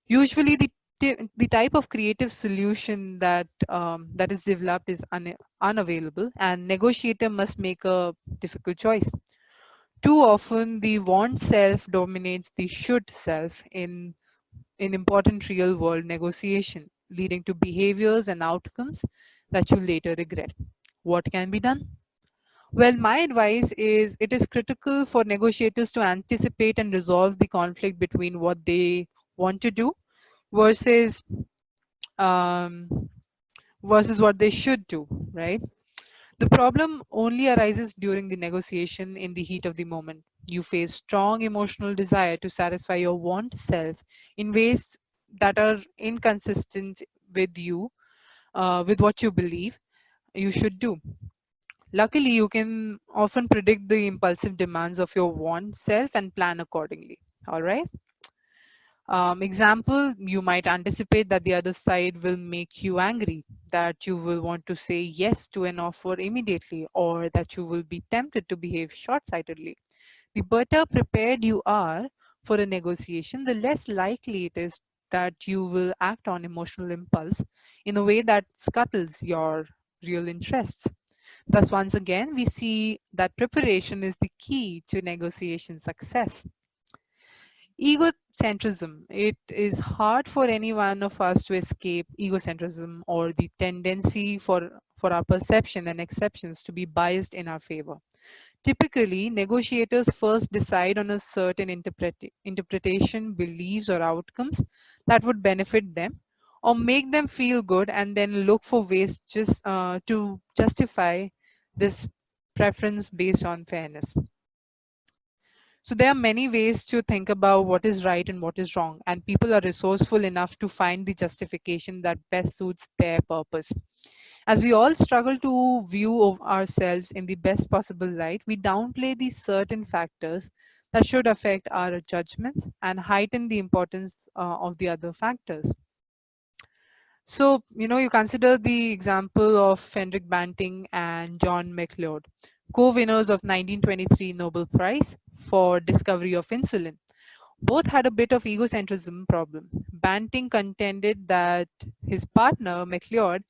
Usually the the type of creative solution that that is developed is unavailable, and negotiator must make a difficult choice. Too often, the want self dominates the should self in important real world negotiation, leading to behaviors and outcomes that you later regret. What can be done? Well, my advice is it is critical for negotiators to anticipate and resolve the conflict between what they want to do versus um, versus what they should do, right? The problem only arises during the negotiation in the heat of the moment. You face strong emotional desire to satisfy your want self in ways that are inconsistent with with what you believe you should do. Luckily, you can often predict the impulsive demands of your want self and plan accordingly. All right. Example, you might anticipate that the other side will make you angry, that you will want to say yes to an offer immediately, or that you will be tempted to behave short sightedly. The better prepared you are for a negotiation, the less likely it is that you will act on emotional impulse in a way that scuttles your real interests. Thus, once again, we see that preparation is the key to negotiation success. Egocentrism. It is hard for any one of us to escape egocentrism, or the tendency for our perception and exceptions to be biased in our favor. Typically, negotiators first decide on a certain interpretation, beliefs, or outcomes that would benefit them or make them feel good, and then look for ways to justify this preference based on fairness. So there are many ways to think about what is right and what is wrong, and people are resourceful enough to find the justification that best suits their purpose. As we all struggle to view of ourselves in the best possible light, we downplay these certain factors that should affect our judgment and heighten the importance of the other factors. So, you consider the example of Frederick Banting and John McLeod, co-winners of 1923 Nobel Prize for discovery of insulin. Both had a bit of egocentrism problem. Banting contended that his partner, McLeod,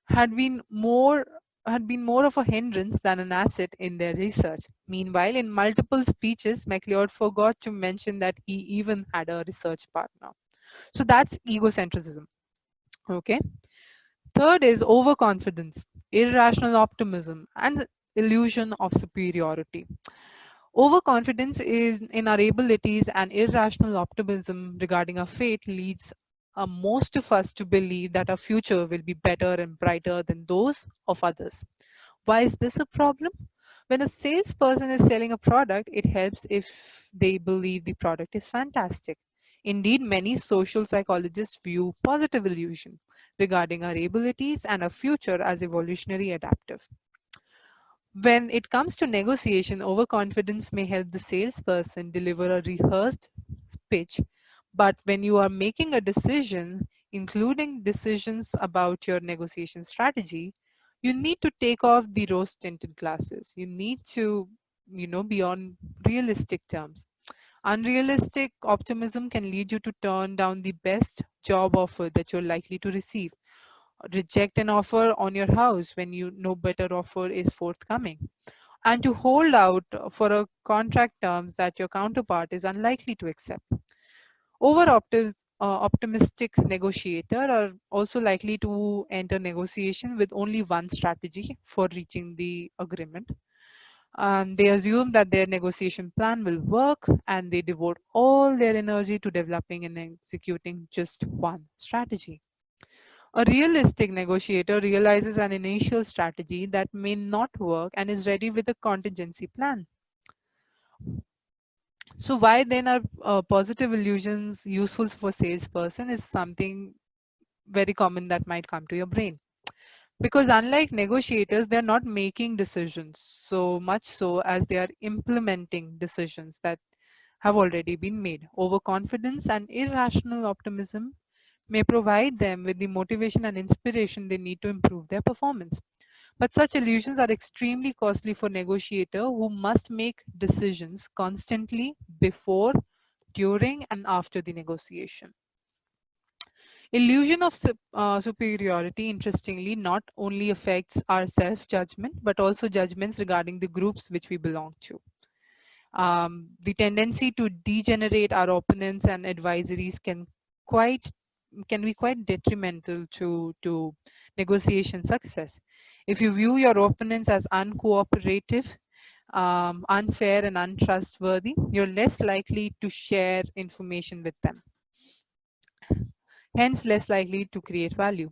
had been more of a hindrance than an asset in their research. Meanwhile, in multiple speeches, McLeod forgot to mention that he even had a research partner. So that's egocentrism. Okay. Third is overconfidence, irrational optimism, and the illusion of superiority. Overconfidence is in our abilities, and irrational optimism regarding our fate leads most of us to believe that our future will be better and brighter than those of others. Why is this a problem? When a salesperson is selling a product, it helps if they believe the product is fantastic. Indeed, many social psychologists view positive illusion regarding our abilities and our future as evolutionary adaptive. When it comes to negotiation, overconfidence may help the salesperson deliver a rehearsed pitch, but when you are making a decision, including decisions about your negotiation strategy, you need to take off the rose tinted glasses. You need to, be on realistic terms. Unrealistic optimism can lead you to turn down the best job offer that you're likely to receive, reject an offer on your house when you know better offer is forthcoming, and to hold out for a contract terms that your counterpart is unlikely to accept. Optimistic negotiator are also likely to enter negotiation with only one strategy for reaching the agreement. They assume that their negotiation plan will work, and they devote all their energy to developing and executing just one strategy. A realistic negotiator realizes an initial strategy that may not work and is ready with a contingency plan. So why then are positive illusions useful for salesperson is something very common that might come to your brain. Because unlike negotiators, they're not making decisions so much so as they are implementing decisions that have already been made. Overconfidence and irrational optimism may provide them with the motivation and inspiration they need to improve their performance. But such illusions are extremely costly for negotiator who must make decisions constantly before, during, and after the negotiation. Illusion of superiority, interestingly, not only affects our self-judgment, but also judgments regarding the groups which we belong to. The tendency to degenerate our opponents and advisories quite can be quite detrimental to negotiation success. If you view your opponents as uncooperative, unfair, and untrustworthy, you're less likely to share information with them, hence less likely to create value.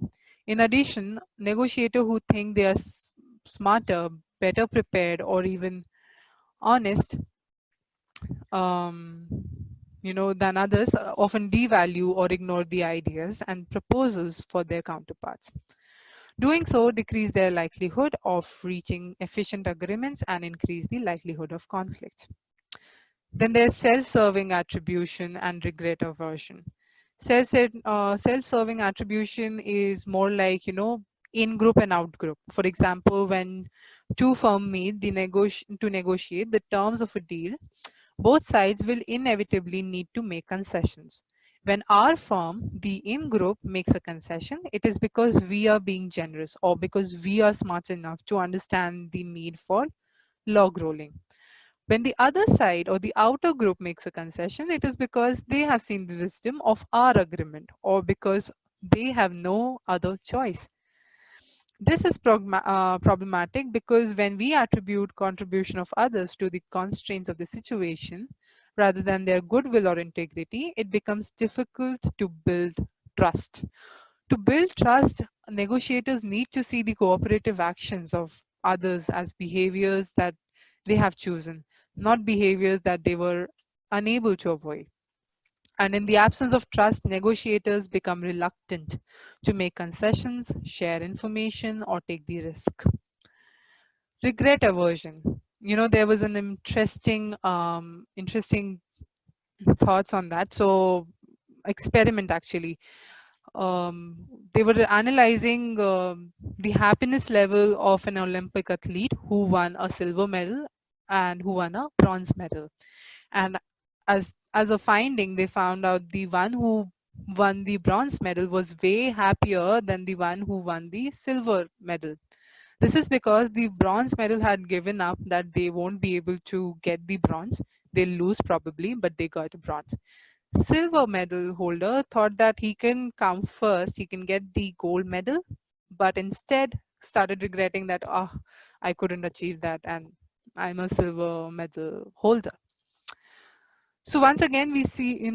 In addition, negotiators who think they are smarter, better prepared, or even honest, um, than others often devalue or ignore the ideas and proposals for their counterparts. Doing so decrease their likelihood of reaching efficient agreements and increase the likelihood of conflict. Then there's self-serving attribution and regret aversion. Self-serving attribution is more like, in-group and out-group. For example, when two firms meet to negotiate the terms of a deal, both sides will inevitably need to make concessions. When our firm, the in group, makes a concession, it is because we are being generous or because we are smart enough to understand the need for log rolling. When the other side or the outer group makes a concession, it is because they have seen the wisdom of our agreement or because they have no other choice. This is problematic because when we attribute contribution of others to the constraints of the situation rather than their goodwill or integrity, it becomes difficult to build trust. To build trust, negotiators need to see the cooperative actions of others as behaviors that they have chosen, not behaviors that they were unable to avoid. And in the absence of trust, negotiators become reluctant to make concessions, share information, or take the risk. Regret aversion. There was an interesting thoughts on that. So, experiment actually. They were analyzing the happiness level of an Olympic athlete who won a silver medal and who won a bronze medal. And as a finding, they found out the one who won the bronze medal was way happier than the one who won the silver medal. This is because the bronze medal had given up that they won't be able to get the bronze. They'll lose probably, but they got a bronze. Silver medal holder thought that he can come first, he can get the gold medal, but instead started regretting that, oh, I couldn't achieve that and I'm a silver medal holder. So once again, we see,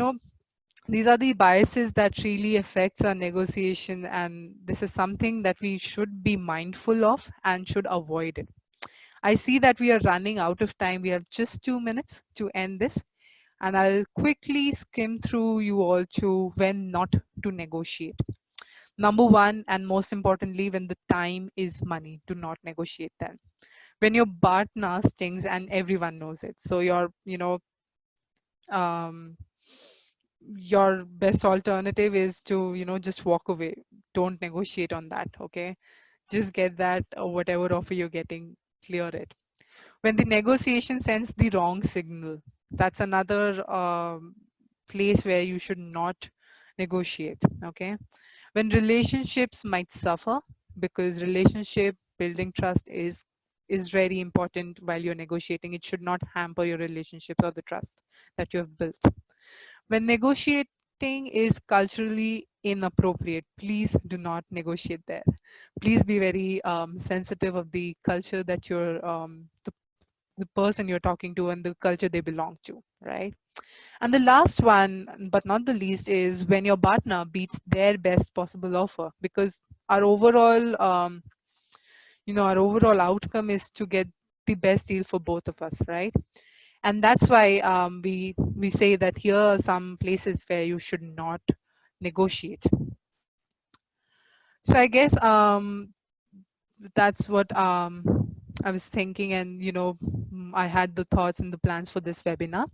these are the biases that really affects our negotiation, and this is something that we should be mindful of and should avoid it. I see that we are running out of time. We have just 2 minutes to end this, and I'll quickly skim through you all to when not to negotiate. Number one, and most importantly, when the time is money, do not negotiate then. When your partner stings and everyone knows it. So um, your best alternative is to, just walk away. Don't negotiate on that, okay? Just get that or whatever offer you're getting, clear it. When the negotiation sends the wrong signal, that's another place where you should not negotiate, okay? When relationships might suffer, because relationship building trust is very important while you're negotiating. It should not hamper your relationships or the trust that you have built. When negotiating is culturally inappropriate, please do not negotiate there. Please be very sensitive of the culture that the person you're talking to and the culture they belong to, right? And the last one, but not the least, is when your partner beats their best possible offer, because our overall, our overall outcome is to get the best deal for both of us, right? And that's why we say that here are some places where you should not negotiate. So I guess that's what I was thinking, and I had the thoughts and the plans for this webinar.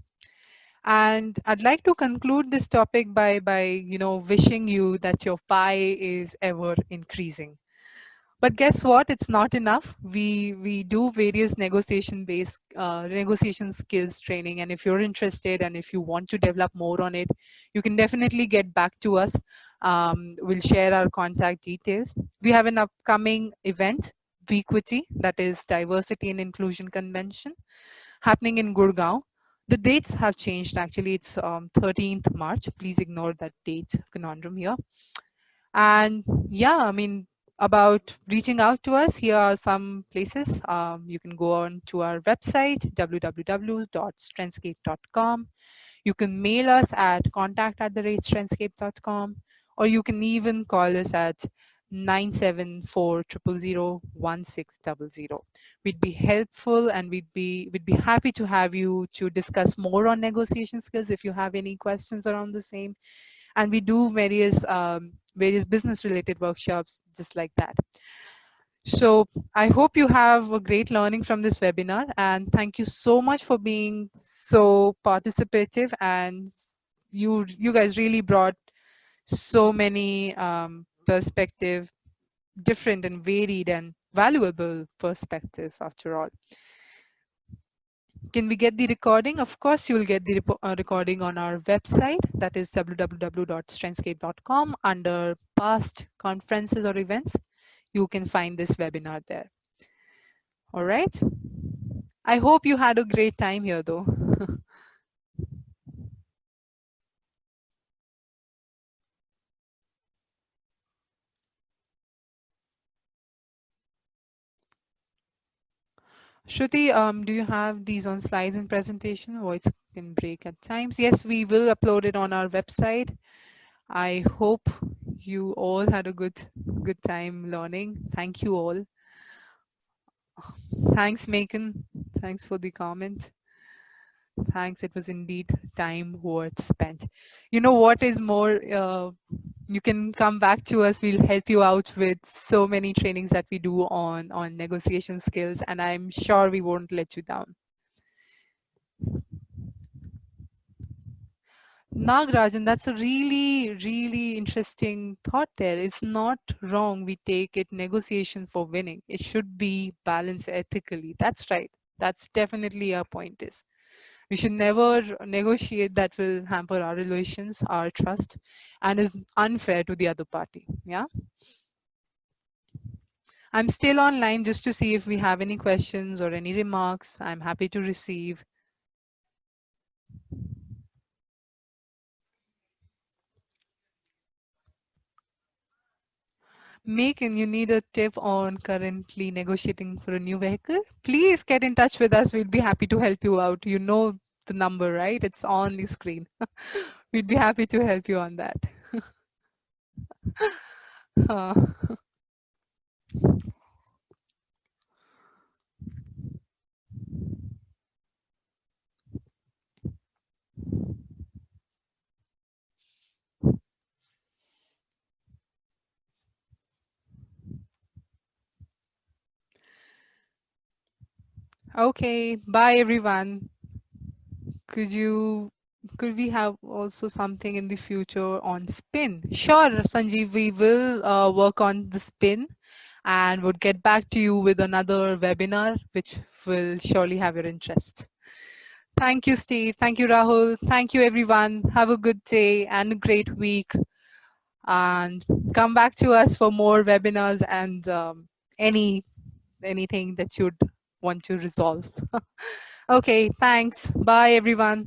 And I'd like to conclude this topic by wishing you that your pie is ever increasing. But guess what? It's not enough. We do various negotiation skills training, and if you're interested and if you want to develop more on it, you can definitely get back to us. We'll share our contact details. We have an upcoming event, Vequity, that is Diversity and Inclusion Convention, happening in Gurgaon. The dates have changed actually. It's 13th March. Please ignore that date conundrum here. And yeah, I mean, about reaching out to us, here are some places. You can go on to our website, www.strengthscape.com. You can mail us at contact@strengthscape.com, or you can even call us at 974-000-1600. We'd be helpful, and we'd be happy to have you to discuss more on negotiation skills if you have any questions around the same. And we do various business related workshops just like that. So I hope you have a great learning from this webinar, and thank you so much for being so participative, and you guys really brought so many perspective, different and varied and valuable perspectives after all. Can we get the recording? Of course, you'll get the recording on our website, that is www.strengthscape.com. Under past conferences or events, you can find this webinar there. All right. I hope you had a great time here though. Shruti, do you have these on slides and presentation? Voice can break at times. Yes, we will upload it on our website. I hope you all had a good time learning. Thank you all. Thanks, Macon. Thanks for the comment. Thanks. It was indeed time worth spent. You know what is more, you can come back to us. We'll help you out with so many trainings that we do on negotiation skills, and I'm sure we won't let you down. Nagrajan, that's a really interesting thought there. It's not wrong we take it negotiation for winning. It should be balanced ethically. That's right. That's definitely our point is. We should never negotiate that will hamper our relations, our trust, and is unfair to the other party. Yeah. I'm still online just to see if we have any questions or any remarks. I'm happy to receive. Macon, you need a tip on currently negotiating for a new vehicle? Please get in touch with us. We'd be happy to help you out. You know the number, right? It's on the screen. We'd be happy to help you on that. Uh, okay, bye everyone. Could we have also something in the future on spin? Sure, Sanjeev, we will work on the spin and would get back to you with another webinar, which will surely have your interest. Thank you, Steve. Thank you, Rahul. Thank you, everyone. Have a good day and a great week. And come back to us for more webinars and anything that you'd want to resolve. Okay, thanks. Bye, everyone.